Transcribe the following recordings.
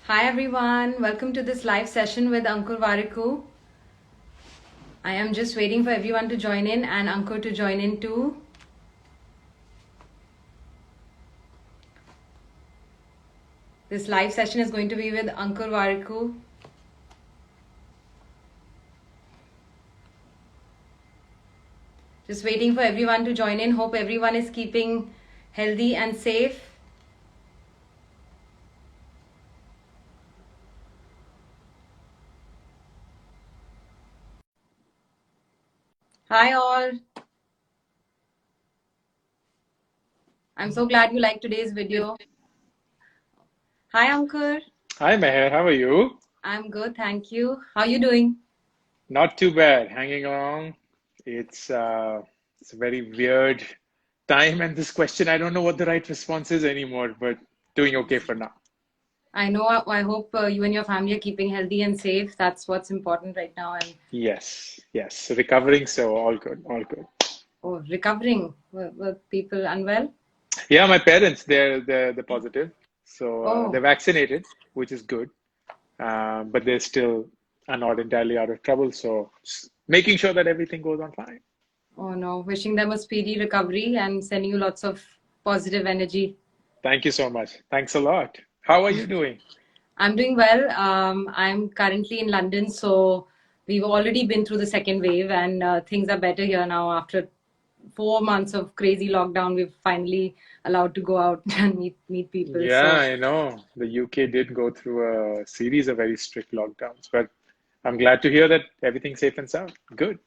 Hi everyone, welcome to this live session with Ankur Warikoo. I am just waiting for everyone to join in and Ankur to join in too. This live session is going to be with Ankur Warikoo. Just waiting for everyone to join in. Hope everyone is keeping healthy and safe. Hi all. I'm so glad you liked today's video. Hi Ankur. Hi Meher, how are you? I'm good, thank you. How are you doing? Not too bad, hanging along. It's a very weird time, and this question, I don't know what the right response is anymore, but doing okay for now. I know, I hope you and your family are keeping healthy and safe. That's what's important right now. And Yes, recovering, so all good, all good. oh, recovering. Were people unwell? Yeah, my parents, they're positive, so they're Oh, vaccinated, which is good, but they still are not entirely out of trouble, so just making sure that everything goes on fine. oh no. Wishing them a speedy recovery and sending you lots of positive energy. Thank you so much. Thanks a lot. How are you doing? I'm doing well. I'm currently in London, so we've already been through the second wave, and things are better here now. After 4 months of crazy lockdown, we've finally allowed to go out and meet people. Yeah, So I know. The UK did go through a series of very strict lockdowns, but I'm glad to hear that everything's safe and sound. Good.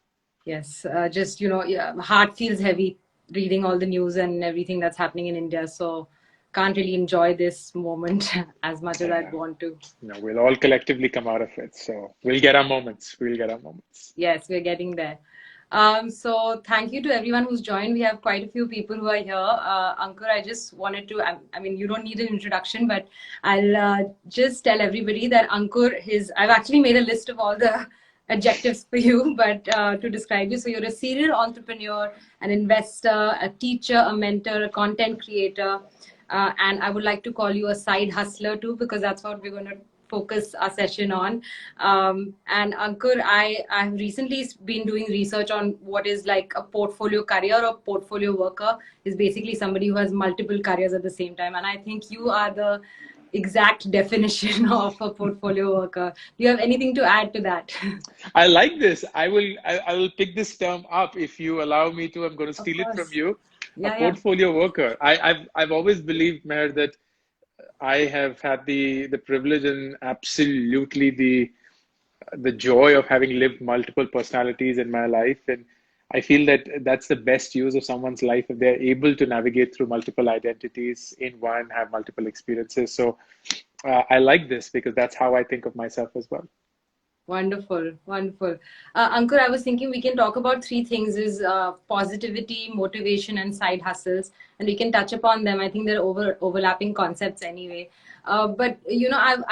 yes, just yeah, heart feels heavy reading all the news and everything that's happening in India. So can't really enjoy this moment as much as I'd Yeah. want to. We'll all collectively come out of it. So we'll get our moments. We'll get our moments. Yes, we're getting there. So thank you to everyone who's joined. We have quite a few people who are here. Ankur, I just wanted to, I mean, you don't need an introduction, but I'll just tell everybody that Ankur, I've actually made a list of all the adjectives for you, but to describe you. So you're a serial entrepreneur, an investor, a teacher, a mentor, a content creator. And I would like to call you a side hustler too, because that's what we're going to focus our session on. And Ankur, I have recently been doing research on what is like a portfolio career or portfolio worker is basically somebody who has multiple careers at the same time. And I think you are the exact definition of a portfolio worker. Do you have anything to add to that? I like this. I will pick this term up if you allow me to. I'm going to Of steal it from course. you. A Yeah, yeah. portfolio worker. I've always believed, Meher, that I have had the privilege and absolutely the joy of having lived multiple personalities in my life. And I feel that that's the best use of someone's life if they're able to navigate through multiple identities in one, have multiple experiences. So I like this because that's how I think of myself as well. Wonderful, wonderful. Ankur, I was thinking we can talk about three things: is positivity, motivation, and side hustles, and we can touch upon them. I think they're overlapping concepts anyway. But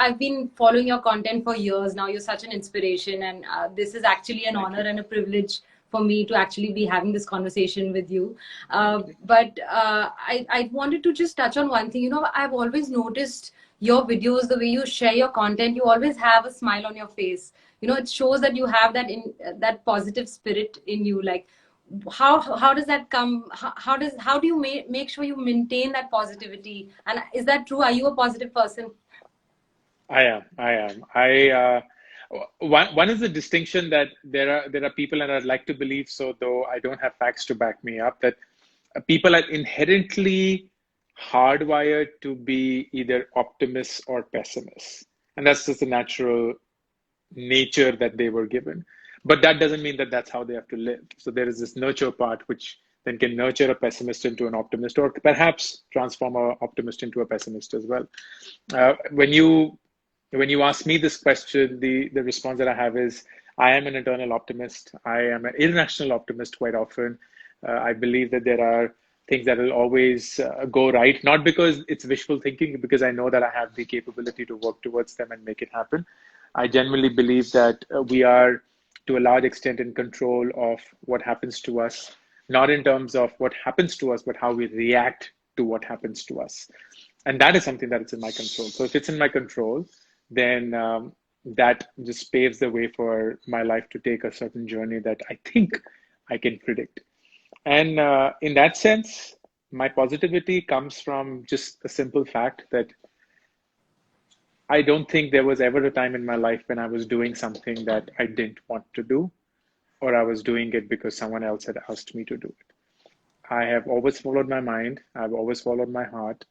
I've been following your content for years now. You're such an inspiration, and this is actually an Thank honor you. and a privilege for me to actually be having this conversation with you. Thank you. But I wanted to just touch on one thing. I've always noticed your videos, the way you share your content, you always have a smile on your face. It shows that you have that positive spirit in you. Like, how does that come? How do you make sure you maintain that positivity? And is that true? Are you a positive person? I am. I am. One is the distinction that there are people, and I'd like to believe so, though I don't have facts to back me up, that people are inherently hardwired to be either optimists or pessimists, and that's just the natural nature that they were given. But that doesn't mean that that's how they have to live. So there is this nurture part, which then can nurture a pessimist into an optimist, or perhaps transform an optimist into a pessimist as well. When you ask me this question, the response that I have is I am an eternal optimist. I am an international optimist quite often. I believe that there are things that will always go right, not because it's wishful thinking, because I know that I have the capability to work towards them and make it happen. I genuinely believe that we are, to a large extent, in control of what happens to us, not in terms of what happens to us, but how we react to what happens to us. And that is something that is in my control. So if it's in my control, then that just paves the way for my life to take a certain journey that I think I can predict. And in that sense, my positivity comes from just a simple fact that I don't think there was ever a time in my life when I was doing something that I didn't want to do, or I was doing it because someone else had asked me to do it. I have always followed my mind, I've always followed my heart,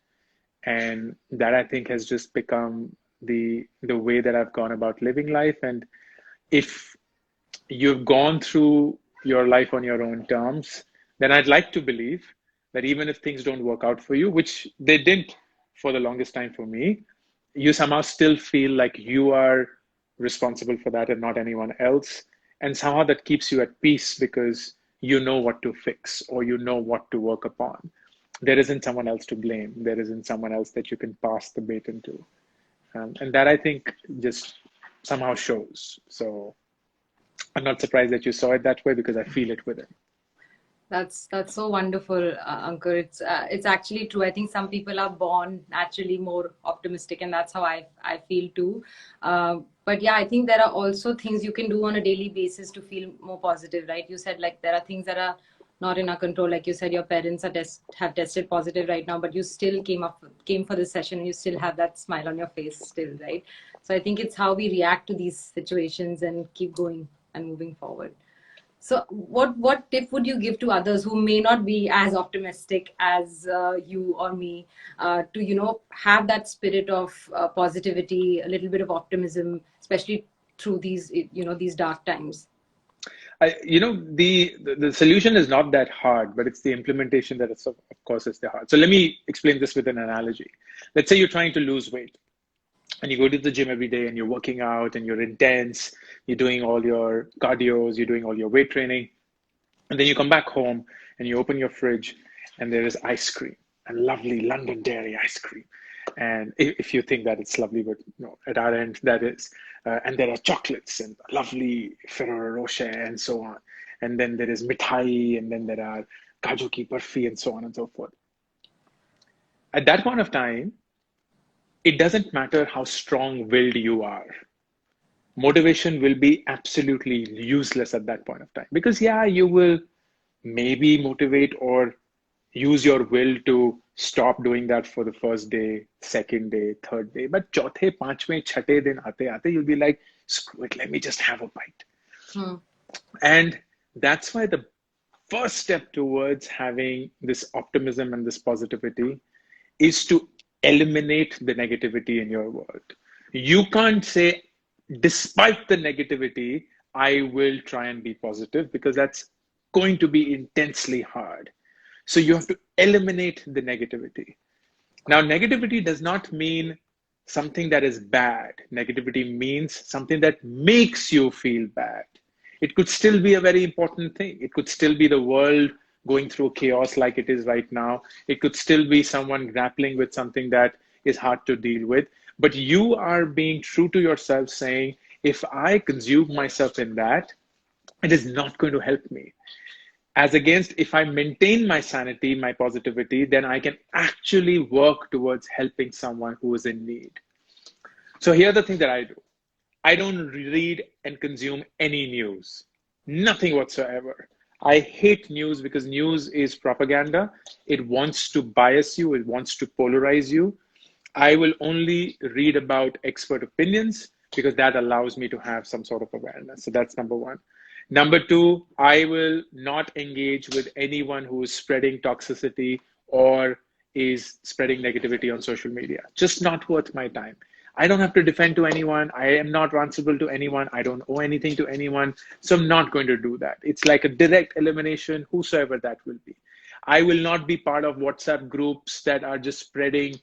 and that I think has just become the way that I've gone about living life. And if you've gone through your life on your own terms, then I'd like to believe that even if things don't work out for you, which they didn't for the longest time for me, you somehow still feel like you are responsible for that and not anyone else. And somehow that keeps you at peace because you know what to fix or you know what to work upon. There isn't someone else to blame. There isn't someone else that you can pass the baton to. And that I think just somehow shows. So I'm not surprised that you saw it that way because I feel it within. That's so wonderful, Ankur. It's actually true. I think some people are born naturally more optimistic, and that's how I feel too. But yeah, I think there are also things you can do on a daily basis to feel more positive, right? You said like there are things that are not in our control. Like you said, your parents have tested positive right now, but you still came for this session, and you still have that smile on your face still, right? So I think it's how we react to these situations and keep going and moving forward. So what tip would you give to others who may not be as optimistic as you or me to have that spirit of positivity, a little bit of optimism, especially through these dark times? The solution is not that hard, but it's the implementation that is, of course, is the hard. So let me explain this with an analogy. Let's say you're trying to lose weight and you go to the gym every day and you're working out and you're intense, you're doing all your cardios, you're doing all your weight training. And then you come back home and you open your fridge and there is ice cream and lovely London dairy ice cream. And if you think that it's lovely, but no, at our end, that is. And there are chocolates and lovely Ferrero Rocher and so on. And then there is mithai and then there are kaju ki barfi and so on and so forth. At that point of time, it doesn't matter how strong-willed you are. Motivation will be absolutely useless at that point of time because yeah, you will maybe motivate or use your will to stop doing that for the first day, second day, third day, but chauthe, panchve, chhate din aate you'll be like, screw it, let me just have a bite. And that's why the first step towards having this optimism and this positivity is to eliminate the negativity in your world. You can't say, despite the negativity, I will try and be positive because that's going to be intensely hard. So you have to eliminate the negativity. Now, negativity does not mean something that is bad. Negativity means something that makes you feel bad. It could still be a very important thing. It could still be the world going through chaos like it is right now. It could still be someone grappling with something that is hard to deal with. But you are being true to yourself saying, if I consume myself in that, it is not going to help me. As against, if I maintain my sanity, my positivity, then I can actually work towards helping someone who is in need. So here's the thing that I do. I don't read and consume any news, nothing whatsoever. I hate news because news is propaganda. It wants to bias you. It wants to polarize you. I will only read about expert opinions because that allows me to have some sort of awareness. So that's number one. Number two, I will not engage with anyone who is spreading toxicity or is spreading negativity on social media. Just not worth my time. I don't have to defend to anyone. I am not answerable to anyone. I don't owe anything to anyone. So I'm not going to do that. It's like a direct elimination, whosoever that will be. I will not be part of WhatsApp groups that are just spreading,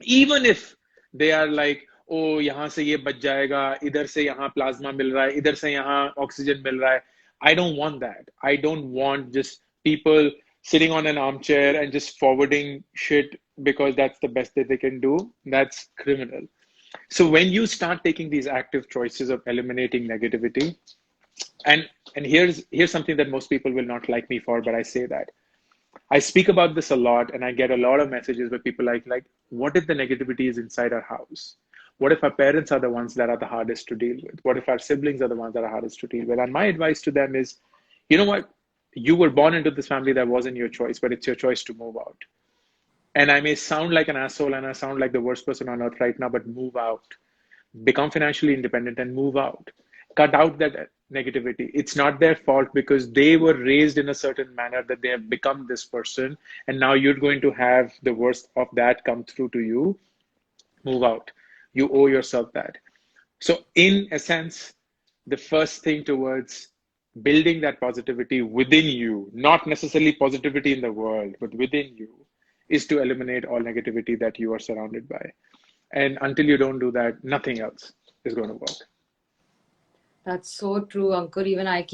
even if they are like, oh, यहाँ से ये बच जाएगा, इधर से यहाँ plasma मिल रहा है, इधर से यहाँ ऑक्सीजन मिल रहा है. I don't want that. I don't want just people sitting on an armchair and just forwarding shit because that's the best that they can do. That's criminal. So when you start taking these active choices of eliminating negativity, and here's something that most people will not like me for, but I say that. I speak about this a lot and I get a lot of messages where people like, what if the negativity is inside our house? What if our parents are the ones that are the hardest to deal with? What if our siblings are the ones that are hardest to deal with? And my advice to them is, you know what? You were born into this family that wasn't your choice, but it's your choice to move out. And I may sound like an asshole and I sound like the worst person on earth right now, but move out. Become financially independent and move out. Cut out that negativity. It's not their fault because they were raised in a certain manner that they have become this person. And now you're going to have the worst of that come through to you. Move out. You owe yourself that. So, in a sense, the first thing towards building that positivity within you, not necessarily positivity in the world, but within you, is to eliminate all negativity that you are surrounded by. And until you don't do that, nothing else is going to work. That's so true, Ankur. Even I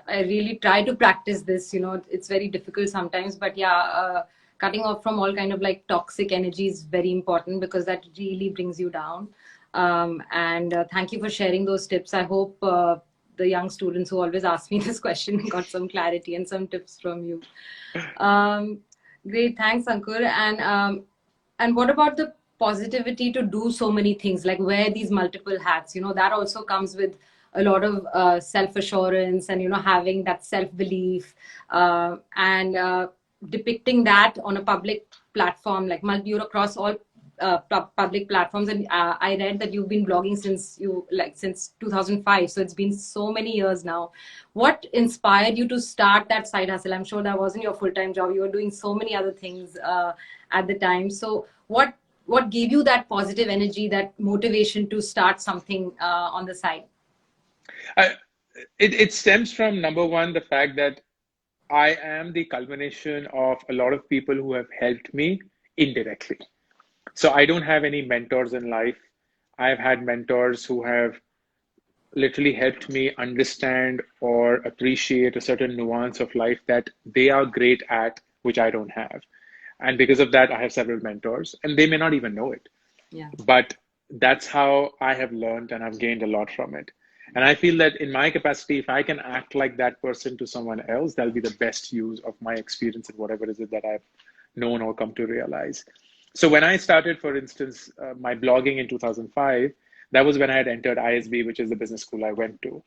really try to practice this. It's very difficult sometimes, but yeah, cutting off from all kind of like toxic energy is very important because that really brings you down. And thank you for sharing those tips. I hope the young students who always ask me this question got some clarity and some tips from you. Great, thanks, Ankur. And what about the positivity to do so many things, like wear these multiple hats? That also comes with a lot of self-assurance and having that self-belief and depicting that on a public platform, like you're across all public platforms. And I read that you've been blogging since 2005, so it's been so many years now. What inspired you to start that side hustle? I'm sure that wasn't your full-time job. You were doing so many other things at the time. So what gave you that positive energy, that motivation to start something on the side? It stems from, number one, the fact that I am the culmination of a lot of people who have helped me indirectly. So I don't have any mentors in life. I've had mentors who have literally helped me understand or appreciate a certain nuance of life that they are great at, which I don't have. And because of that, I have several mentors, and they may not even know it. Yeah. But that's how I have learned, and I've gained a lot from it. And I feel that in my capacity, if I can act like that person to someone else, that'll be the best use of my experience and whatever it is that I've known or come to realize. So when I started, for instance, my blogging in 2005, that was when I had entered ISB, which is the business school I went to.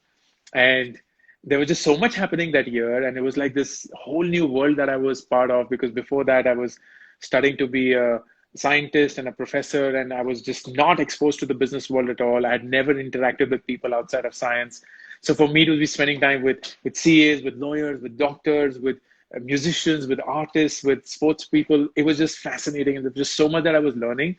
And there was just so much happening that year. And it was like this whole new world that I was part of, because before that I was studying to be a scientist and a professor, and I was just not exposed to the business world at all. I had never interacted with people outside of science. So for me to be spending time with CAs, with lawyers, with doctors, with musicians, with artists, with sports people, it was just fascinating. And there's just so much that I was learning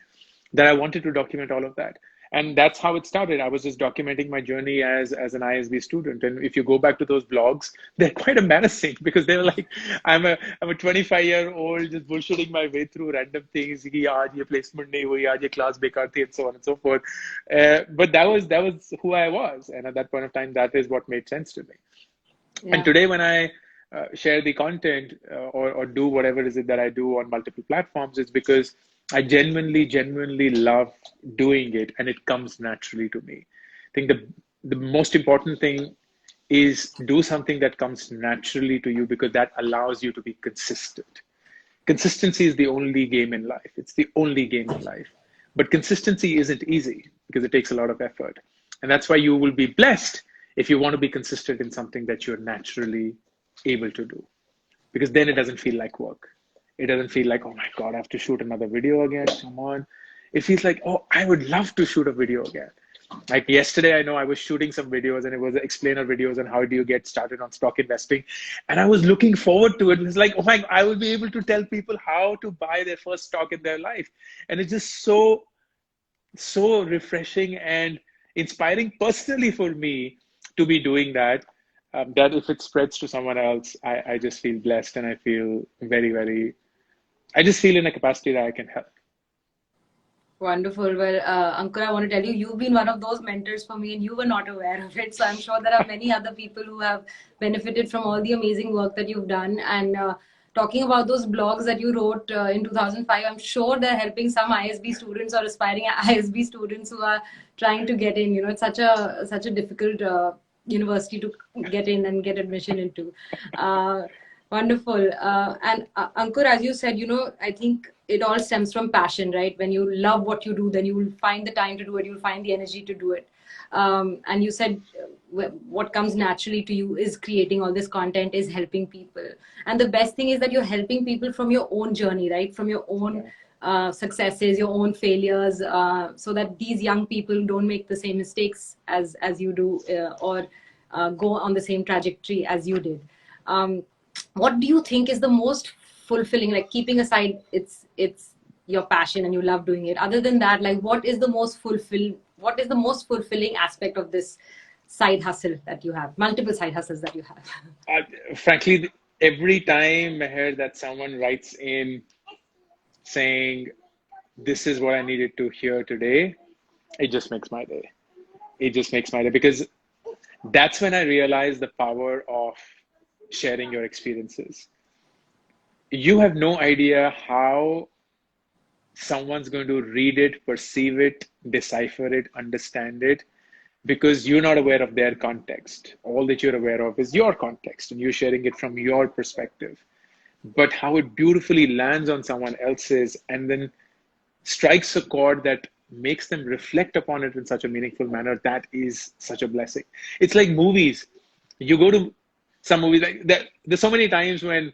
that I wanted to document all of that. And that's how it started. I was just documenting my journey as an ISB student. And if you go back to those blogs, they're quite embarrassing because they were like, I'm a 25-year-old just bullshitting my way through random things. Ki aaj ye placement nahi hui, aaj ye class bekar thi, and so on and so forth. But that was who I was. And at that point of time, that is what made sense to me. Yeah. And today when I share the content or do whatever is it that I do on multiple platforms, it's because I genuinely love doing it, and it comes naturally to me. I think the most important thing is do something that comes naturally to you, because that allows you to be consistent. Consistency is the only game in life. It's the only game in life. But consistency isn't easy because it takes a lot of effort. And that's why you will be blessed if you want to be consistent in something that you're naturally able to do, because then it doesn't feel like work. It doesn't feel like, oh my God, I have to shoot another video again. Come on. It feels like, oh, I would love to shoot a video again. Like yesterday, I know I was shooting some videos, and it was explainer videos on how do you get started on stock investing. And I was looking forward to it. It's like, oh my God, I will be able to tell people how to buy their first stock in their life. And it's just so refreshing and inspiring personally for me to be doing that. That if it spreads to someone else, I just feel blessed, and I feel I just feel in a capacity that I can help. Wonderful. Well, Ankur, I want to tell you, you've been one of those mentors for me, and you were not aware of it. So I'm sure there are many other people who have benefited from all the amazing work that you've done. And talking about those blogs that you wrote in 2005, I'm sure they're helping some ISB students or aspiring ISB students who are trying to get in. It's such a difficult university to get in and get admission into. Wonderful. And Ankur, as you said, I think it all stems from passion, right? When you love what you do, then you will find the time to do it. You'll find the energy to do it. And you said what comes naturally to you is creating all this content, is helping people. And the best thing is that you're helping people from your own journey, right? From your own Yeah. successes, your own failures, so that these young people don't make the same mistakes as you do, or go on the same trajectory as you did. What do you think is the most fulfilling, like keeping aside it's your passion and you love doing it, other than that, like what is the most fulfilling aspect of this side hustle that you have, multiple side hustles that you have? Frankly, every time, Meher, that someone writes in saying, this is what I needed to hear today, it just makes my day. It just makes my day because that's when I realize the power of sharing your experiences. You have no idea how someone's going to read it, perceive it, decipher it, understand it, because you're not aware of their context. All that you're aware of is your context, and you're sharing it from your perspective. But how it beautifully lands on someone else's and then strikes a chord that makes them reflect upon it in such a meaningful manner, that is such a blessing. It's like movies. You go to some movies, like there's so many times when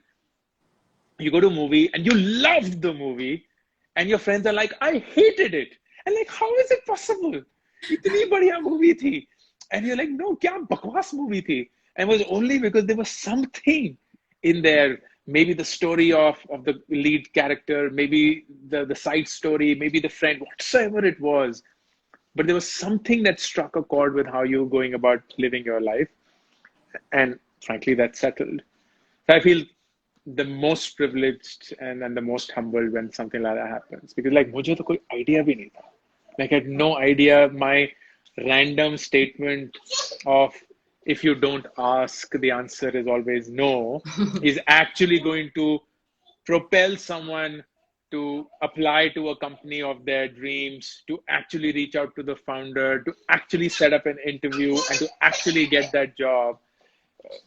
you go to a movie and you loved the movie and your friends are like, I hated it. And like, how is it possible? Itni badhiya movie thi. And you're like, no, kya bakwas movie thi. And it was only because there was something in there, maybe the story of the lead character, maybe the side story, maybe the friend, whatsoever it was. But there was something that struck a chord with how you're going about living your life. And frankly, that's settled. So I feel the most privileged and the most humbled when something like that happens. Because like, मुझे तो कोई idea भी नहीं था. Like I had no idea my random statement of if you don't ask, the answer is always no, is actually going to propel someone to apply to a company of their dreams, to actually reach out to the founder, to actually set up an interview, and to actually get that job.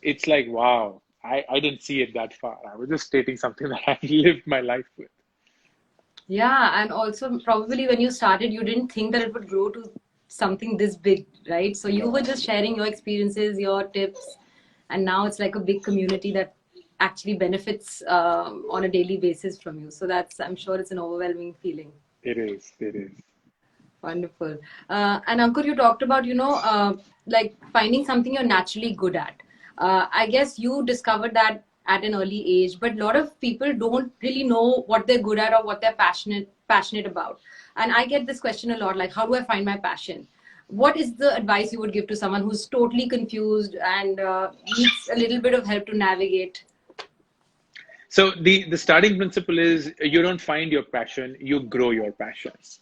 It's like, wow, I didn't see it that far. I was just stating something that I lived my life with. Yeah, and also probably when you started, you didn't think that it would grow to something this big, right? So you were No, just sharing your experiences, your tips, and now it's like a big community that actually benefits on a daily basis from you. So that's, I'm sure it's an overwhelming feeling. it is. It is. Wonderful. And Ankur, you talked about, like finding something you're naturally good at. I guess you discovered that at an early age, but a lot of people don't really know what they're good at or what they're passionate about. And I get this question a lot, like, how do I find my passion? What is the advice you would give to someone who's totally confused and needs a little bit of help to navigate? So the starting principle is you don't find your passion, you grow your passions.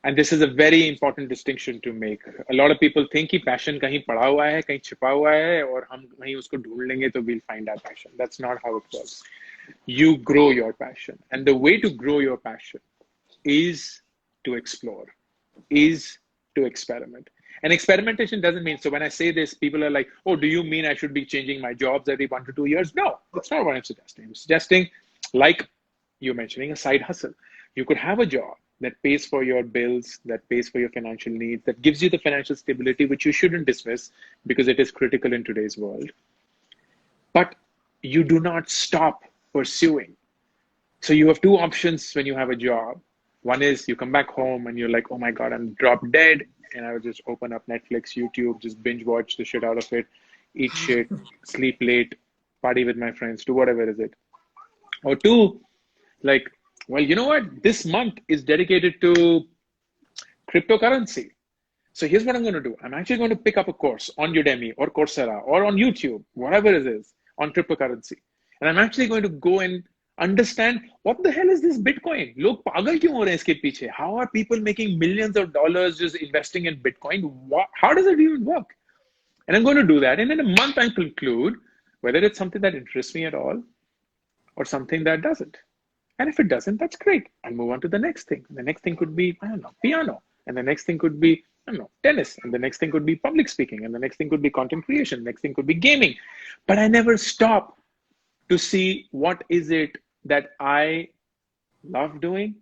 And this is a very important distinction to make. A lot of people think कि passion कहीं पड़ा हुआ है, कहीं छिपा हुआ है, और हम कहीं उसको ढूंढ लेंगे तो we'll find our passion. That's not how it works. You grow your passion. And the way to grow your passion is to explore, is to experiment. And experimentation doesn't mean, so when I say this, people are like, oh, do you mean I should be changing my jobs every 1 to 2 years? No, that's not what I'm suggesting. I'm suggesting, like you're mentioning, a side hustle. You could have a job that pays for your bills, that pays for your financial needs, that gives you the financial stability, which you shouldn't dismiss because it is critical in today's world. But you do not stop pursuing. So you have two options when you have a job. One is you come back home and you're like, oh my God, I'm drop dead. And I would just open up Netflix, YouTube, just binge watch the shit out of it, eat shit, sleep late, party with my friends, do whatever is it. Or two, like, well, you know what? This month is dedicated to cryptocurrency. So here's what I'm going to do. I'm actually going to pick up a course on Udemy or Coursera or on YouTube, whatever it is, on cryptocurrency. And I'm actually going to go and understand what the hell is this Bitcoin? Log pagal kyun ho rahe hain iske piche? How are people making millions of dollars just investing in Bitcoin? How does it even work? And I'm going to do that. And in a month, I conclude whether it's something that interests me at all or something that doesn't. And if it doesn't, that's great. I'll move on to the next thing. The next thing could be, I don't know, piano. And the next thing could be, I don't know, tennis. And the next thing could be public speaking. And the next thing could be content creation. Next thing could be gaming. But I never stop to see what is it that I love doing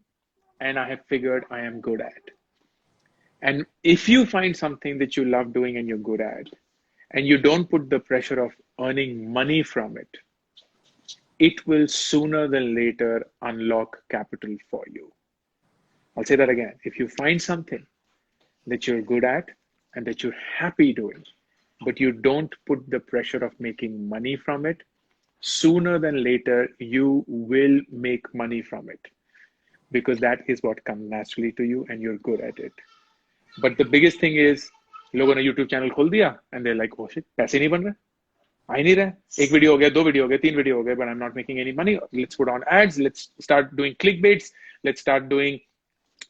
and I have figured I am good at. And if you find something that you love doing and you're good at, and you don't put the pressure of earning money from it, it will sooner than later unlock capital for you. I'll say that again. If you find something that you're good at and that you're happy doing, but you don't put the pressure of making money from it, sooner than later, you will make money from it, because that is what comes naturally to you and you're good at it. But the biggest thing is, लोगों ने YouTube channel खोल दिया and they're like, oh shit, पैसे नहीं बन रहे, आ ही नहीं रहे, एक वीडियो हो गया, दो वीडियो हो गए, तीन वीडियो हो गए, but I'm not making any money. Let's put on ads, let's start doing clickbaits, let's start doing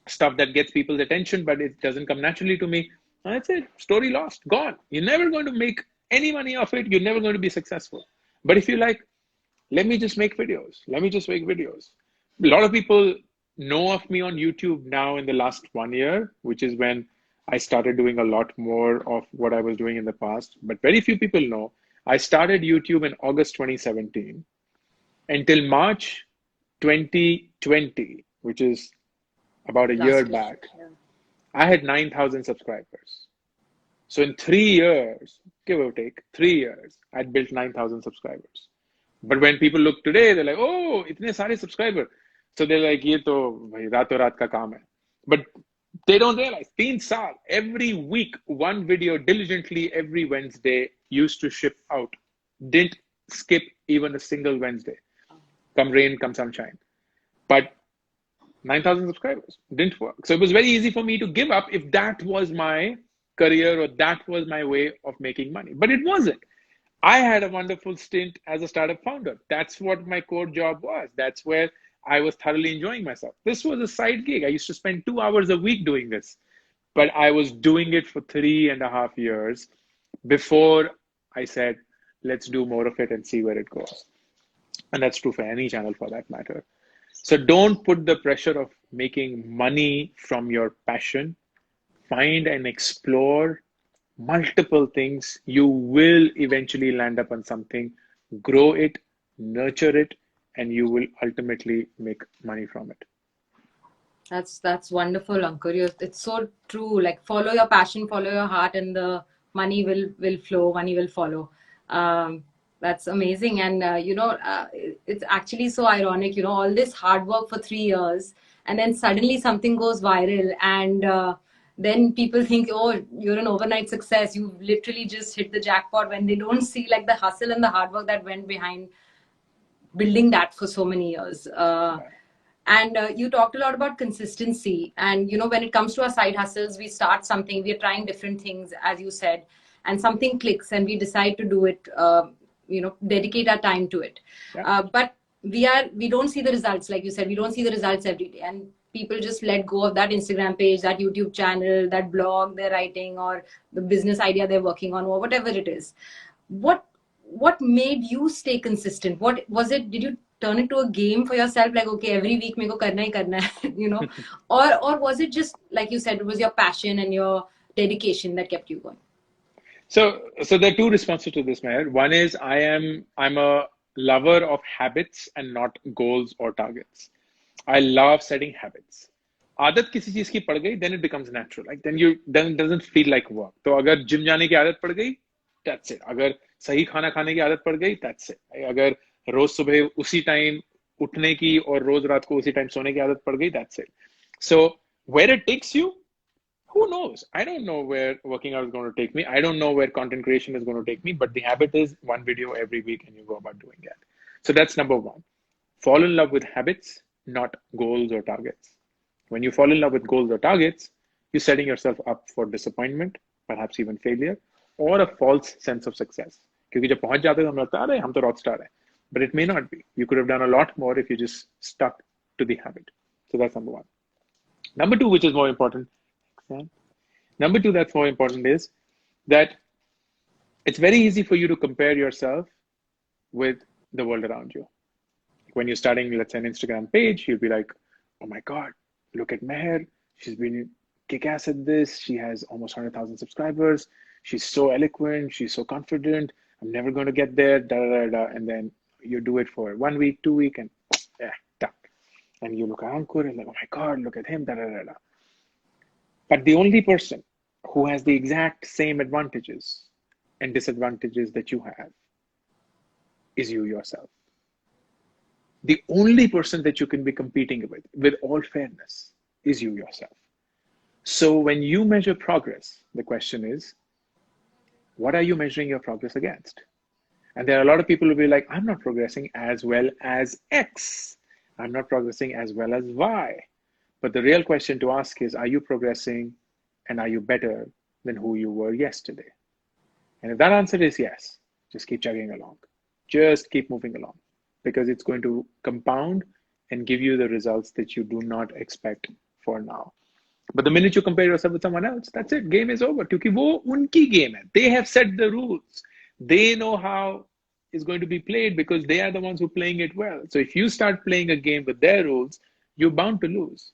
stuff that gets people's attention, but it doesn't come naturally to me. And that's it, story lost, gone. You're never going to make any money off it, you're never going to be successful. But if you like, let me just make videos, let me just make videos. A lot of people know of me on YouTube now in the last 1 year, which is when I started doing a lot more of what I was doing in the past. But very few people know I started YouTube in August 2017. Until March 2020, which is about a year back, I had 9,000 subscribers. So in 3 years, give or take, 3 years, I'd built 9,000 subscribers. But when people look today, they're like, oh, itne sare subscriber. So they're like, ye to bhai raaton raat ka kaam hai. But they don't realize, 3 saal, every week, one video diligently every Wednesday used to ship out. Didn't skip even a single Wednesday. Come rain, come sunshine. But 9,000 subscribers didn't work. So it was very easy for me to give up if that was my career or that was my way of making money. But it wasn't. I had a wonderful stint as a startup founder. That's what my core job was. That's where I was thoroughly enjoying myself. This was a side gig. I used to spend 2 hours a week doing this, but I was doing it for 3.5 years before I said, let's do more of it and see where it goes. And that's true for any channel for that matter. So don't put the pressure of making money from your passion. Find and explore multiple things. You will eventually land up on something. Grow it, nurture it, and you will ultimately make money from it. That's wonderful, Ankur. It's so true. Like, follow your passion, follow your heart, and the money will flow. Money will follow. That's amazing. And it's actually so ironic. All this hard work for 3 years, and then suddenly something goes viral, and then people think, oh, you're an overnight success. You literally just hit the jackpot, when they don't see like the hustle and the hard work that went behind building that for so many years. And you talked a lot about consistency. And, when it comes to our side hustles, we start something, we are trying different things, as you said, and something clicks and we decide to do it, dedicate our time to it. Yeah. But we don't see the results. Like you said, we don't see the results every day. And people just let go of that Instagram page, that YouTube channel, that blog they're writing, or the business idea they're working on, or whatever it is. What made you stay consistent? What was it? Did you turn it to a game for yourself? Like, okay, every week meko karna hi karna hai, or was it just, like you said, it was your passion and your dedication that kept you going? So there are two responses to this, Mehar. One is I'm a lover of habits and not goals or targets. I love setting habits. आदत किसी चीज की पड़ गई, then it becomes natural. Like then it doesn't feel like work. तो अगर gym जाने की आदत पड़ गई, that's it. अगर सही खाना खाने की आदत पड़ गई, that's it. अगर रोज सुबह उसी टाइम उठने की और रोज रात को उसी टाइम सोने की आदत पड़ गई, that's it. So where it takes you, who knows? I don't know where working out is going to take me. I don't know where content creation is going to take me, but the habit is one video every week and you go about doing that. So that's number one. Fall in love with habits, not goals or targets. When you fall in love with goals or targets, you're setting yourself up for disappointment, perhaps even failure, or a false sense of success. क्योंकि जब पहुंच जाते हैं तो हम लगता है हम तो rock star हैं. But it may not be. You could have done a lot more if you just stuck to the habit. So that's number one. Number two, which is more important. Number two, that's more important, is that it's very easy for you to compare yourself with the world around you. When you're starting, let's say, an Instagram page, you'll be like, oh my God, look at Mehar. She's been kick-ass at this. She has almost 100,000 subscribers. She's so eloquent. She's so confident. I'm never going to get there. Da, da, da, da. And then You do it for 1 week, 2 weeks, and yeah, done. And you look at Ankur and like, oh my God, look at him, da da da da. But the only person who has the exact same advantages and disadvantages that you have is you yourself. The only person that you can be competing with all fairness, is you yourself. So when you measure progress, the question is, what are you measuring your progress against? And there are a lot of people who will be like, I'm not progressing as well as X. I'm not progressing as well as Y. But the real question to ask is, are you progressing and are you better than who you were yesterday? And if that answer is yes, just keep chugging along. Just keep moving along, because it's going to compound and give you the results that you do not expect for now. But the minute you compare yourself with someone else, that's it. Game is over. Because वो उनकी game है. They have set the rules. They know how it's going to be played because they are the ones who are playing it well. So if you start playing a game with their rules, you're bound to lose.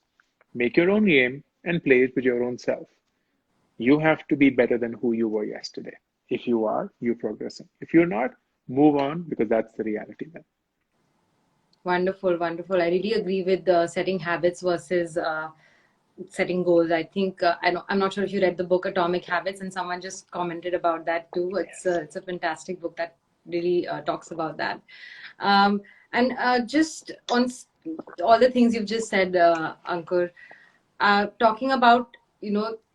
Make your own game and play it with your own self. You have to be better than who you were yesterday. If you are, you're progressing. If you're not, move on, because that's the reality then. Wonderful, wonderful. I really agree with setting habits versus setting goals. I think I'm not sure if you read the book Atomic Habits, and someone just commented about that too. It's a fantastic book that really talks about that. And just on all the things you've just said, Ankur, talking about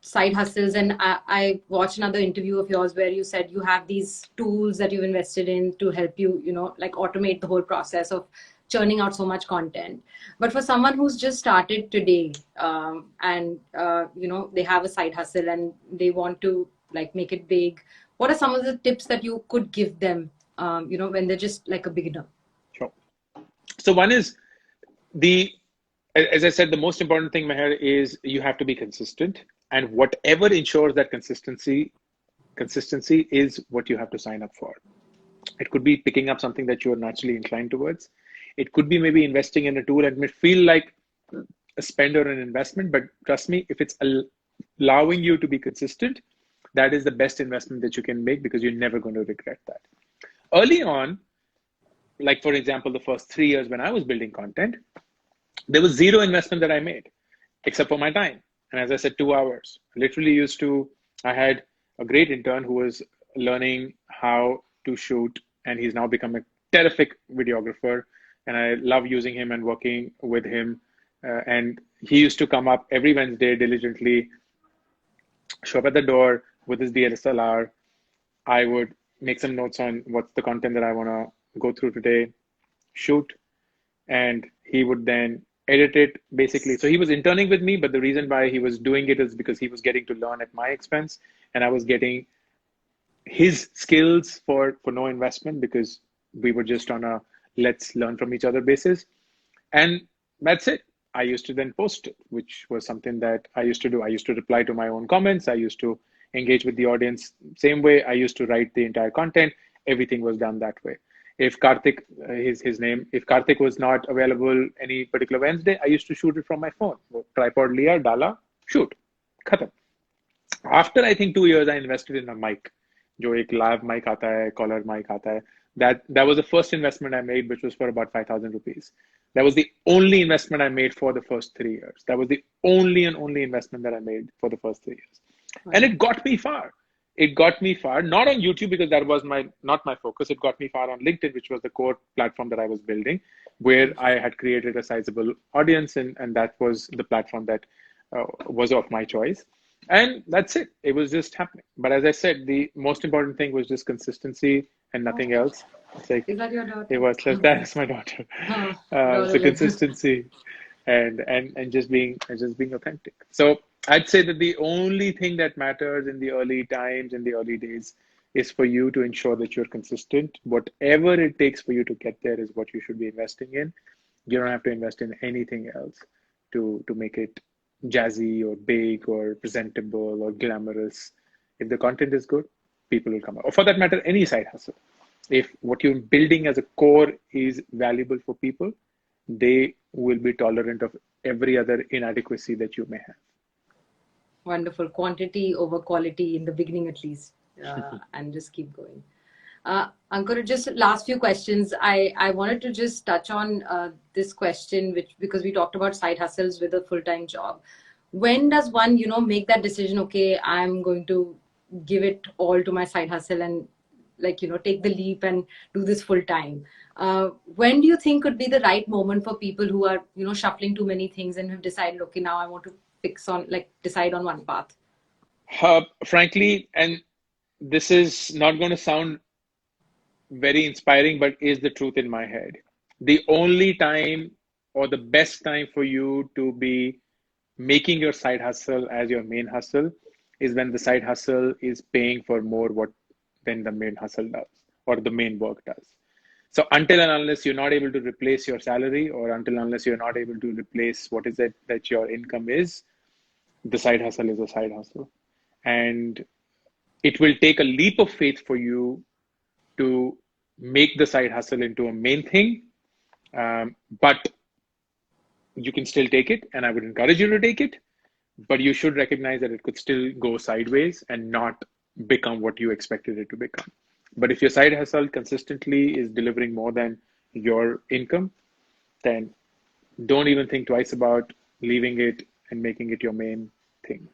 side hustles, and I watched another interview of yours where you said you have these tools that you've invested in to help you like automate the whole process of churning out so much content. But for someone who's just started today, and they have a side hustle and they want to like make it big, what are some of the tips that you could give them when they're just like a beginner? Sure. So one is, as I said, the most important thing, Meher, is you have to be consistent, and whatever ensures that consistency is what you have to sign up for. It could be picking up something that you're naturally inclined towards. It could be maybe investing in a tool and may feel like a spend or an investment, but trust me, if it's allowing you to be consistent, that is the best investment that you can make, because you're never going to regret that. Early on, like for example, the first 3 years when I was building content, there was zero investment that I made except for my time. And as I said, 2 hours. Literally I had a great intern who was learning how to shoot, and he's now become a terrific videographer. And I love using him and working with him. And he used to come up every Wednesday diligently, show up at the door with his DSLR. I would make some notes on what's the content that I want to go through today, shoot, and he would then edit it basically. So he was interning with me, but the reason why he was doing it is because he was getting to learn at my expense, and I was getting his skills for no investment, because we were just on a let's learn from each other basis. And that's it. I used to then post it, which was something that I used to do. I used to reply to my own comments. I used to engage with the audience same way. I used to write the entire content. Everything was done that way. If Karthik, his name, if Karthik was not available any particular Wednesday, I used to shoot it from my phone. Tripod liya, dala, shoot. Khatam. After I think 2 years, I invested in a mic. जो एक live mic आता है, collar mic आता है. That was the first investment I made, which was for about 5,000 rupees. That was the only investment I made for the first 3 years. That was the only and only investment that I made for the first 3 years. Right. And it got me far. It got me far, not on YouTube, because that was not my focus. It got me far on LinkedIn, which was the core platform that I was building, where I had created a sizable audience, and that was the platform that was of my choice. And that's it. It was just happening. But as I said, the most important thing was just consistency and nothing else. It's like, is that your daughter? It was like, that is my daughter. So consistency and just being authentic. So I'd say that the only thing that matters in the early times, in the early days, is for you to ensure that you're consistent. Whatever it takes for you to get there is what you should be investing in. You don't have to invest in anything else to make it jazzy or big or presentable or glamorous. If the content is good, people will come up. Or for that matter, any side hustle. If what you're building as a core is valuable for people, they will be tolerant of every other inadequacy that you may have. Wonderful. Quantity over quality in the beginning, at least, and just keep going. Ankur, just last few questions. I wanted to just touch on this question, which because we talked about side hustles with a full-time job. When does one, make that decision? Okay, I'm going to give it all to my side hustle and like take the leap and do this full time. When do you think could be the right moment for people who are shuffling too many things and have decided, okay, now I want to decide on one path? Frankly, and this is not going to sound very inspiring, but is the truth in my head. The only time or the best time for you to be making your side hustle as your main hustle is when the side hustle is paying for more what than the main hustle does or the main work does. So until and unless you're not able to replace your salary or until unless you're not able to replace what is it that your income is, the side hustle is a side hustle. And it will take a leap of faith for you to make the side hustle into a main thing. But you can still take it, and I would encourage you to take it, but you should recognize that it could still go sideways and not become what you expected it to become. But if your side hustle consistently is delivering more than your income, then don't even think twice about leaving it and making it your main thing.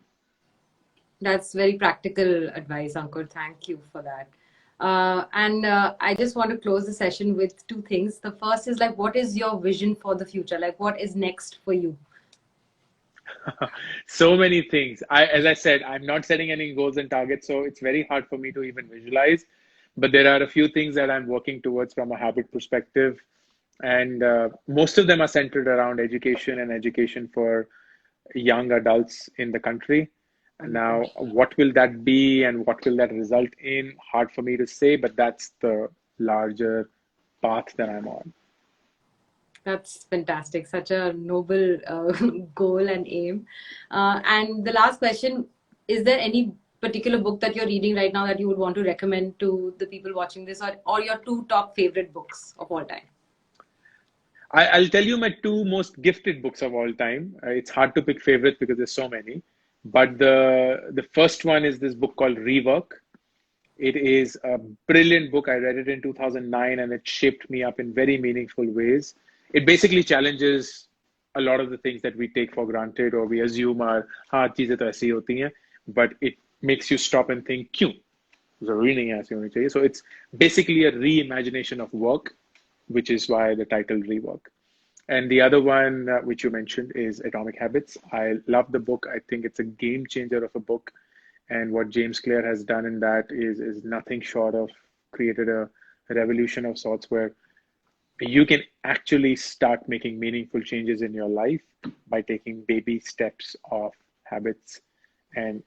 That's very practical advice, Ankur. Thank you for that. And I just want to close the session with two things. The first is like, what is your vision for the future? Like, what is next for you? So many things. As I said, I'm not setting any goals and targets, so it's very hard for me to even visualize. But there are a few things that I'm working towards from a habit perspective, and most of them are centered around education and education for young adults in the country. Now, what will that be and what will that result in? Hard for me to say, but that's the larger path that I'm on. That's fantastic. Such a noble goal and aim. And the last question, is there any particular book that you're reading right now that you would want to recommend to the people watching this, or your two top favorite books of all time? I'll tell you my two most gifted books of all time. It's hard to pick favorites because there's so many. But the first one is this book called Rework. It is a brilliant book. I read it in 2009 and it shaped me up in very meaningful ways. It basically challenges a lot of the things that we take for granted or we assume are, हाँ चीजें तो ऐसी होती हैं, but it makes you stop and think, क्यों? ज़रूरी नहीं है ऐसी होनी चाहिए. So it's basically a reimagination of work, which is why the title Rework. And the other one, which you mentioned, is Atomic Habits. I love the book. I think it's a game changer of a book. And what James Clear has done in that is nothing short of created a revolution of sorts where you can actually start making meaningful changes in your life by taking baby steps of habits. And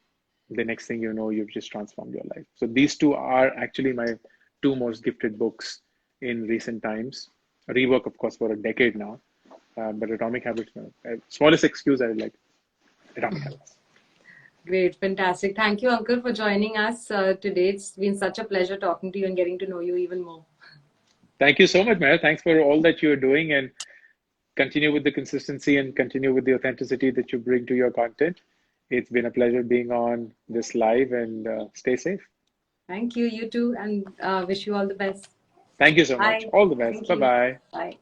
the next thing you know, you've just transformed your life. So these two are actually my two most gifted books in recent times. Rework, of course, for a decade now. But Atomic Habits, smallest excuse I would like, Atomic Habits. Great, fantastic. Thank you, Ankur, for joining us today. It's been such a pleasure talking to you and getting to know you even more. Thank you so much, Mehar. Thanks for all that you're doing and continue with the consistency and continue with the authenticity that you bring to your content. It's been a pleasure being on this live and stay safe. Thank you, you too, and wish you all the best. Thank you so much. Bye. All the best. Thank you. Bye-bye. Bye.